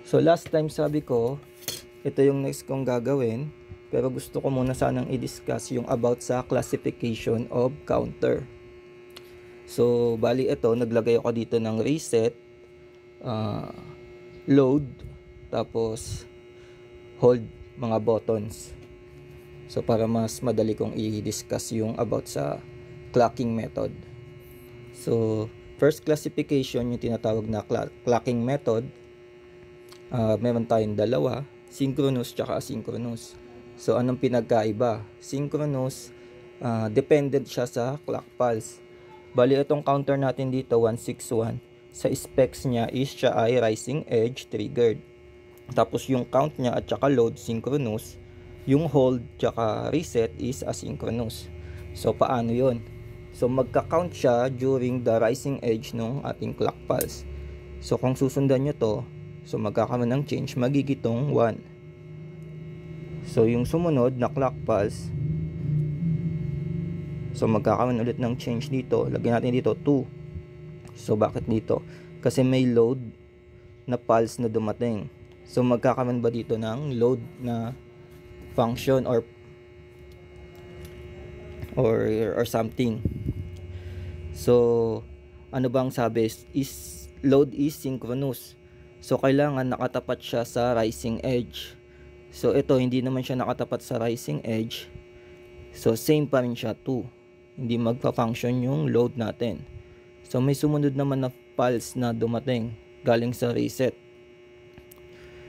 So last time sabi ko, ito yung next kong gagawin. Pero gusto ko muna sanang i-discuss yung about sa classification of counter. So bali ito, naglagay ako dito ng reset, load, tapos hold mga buttons. So para mas madali kong i-discuss yung about sa clocking method. So first classification, yung tinatawag na clocking method. Meron tayong dalawa, synchronous tsaka asynchronous. So anong pinagkaiba? Synchronous, dependent siya sa clock pulse. Bali itong counter natin dito 161, sa specs niya is siya ay rising edge triggered. Tapos yung count niya at saka load synchronous, yung hold tsaka reset is asynchronous. So paano yon? So magka-count siya during the rising edge ng ating clock pulse. So kung susundan nyo to, so magkakaroon ng change, magigitong 1. So yung sumunod na clock pulse, so magkakaroon ulit ng change dito. Lagyan natin dito 2. So bakit dito? Kasi may load na pulse na dumating. So magkakaroon ba dito ng load na function or something? So ano bang sabi? Is load is synchronous. So kailangan nakatapat siya sa rising edge. So ito hindi naman siya nakatapat sa rising edge. So same pa rin siya 2. Hindi magpa-function yung load natin. So may sumunod naman na pulse na dumating galing sa reset.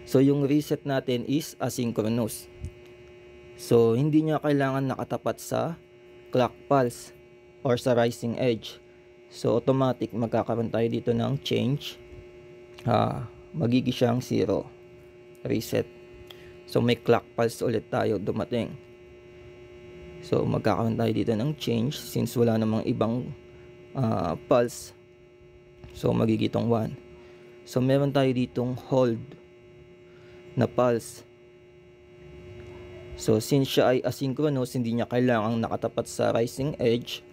So yung reset natin is asynchronous. So hindi niya kailangan nakatapat sa clock pulse or sa rising edge. So automatic magkakaroon tayo dito ng change. Magiging siyang 0. Reset. So may clock pulse ulit tayo dumating. So magkakaroon tayo dito ng change since wala namang ibang pulse. So magigitong 1. So meron tayo ditong hold na pulse. So since siya ay asynchronous, hindi niya kailangang nakatapat sa rising edge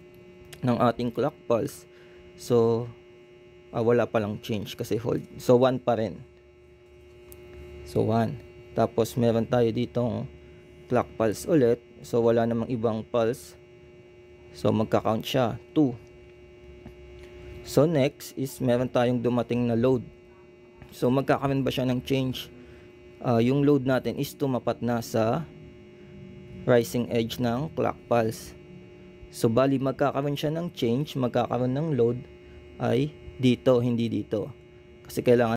ng ating clock pulse. So wala palang change kasi hold. So 1 pa rin. So 1. Tapos meron tayo ditong clock pulse ulit. So wala namang ibang pulse. So magka-count siya 2. So next is meron tayong dumating na load. So magkakaroon ba siya ng change? Yung load natin is tumapat na sa rising edge ng clock pulse. So bali magkakaroon siya ng change, magkakaroon ng load ay dito, hindi dito. Kasi kailangan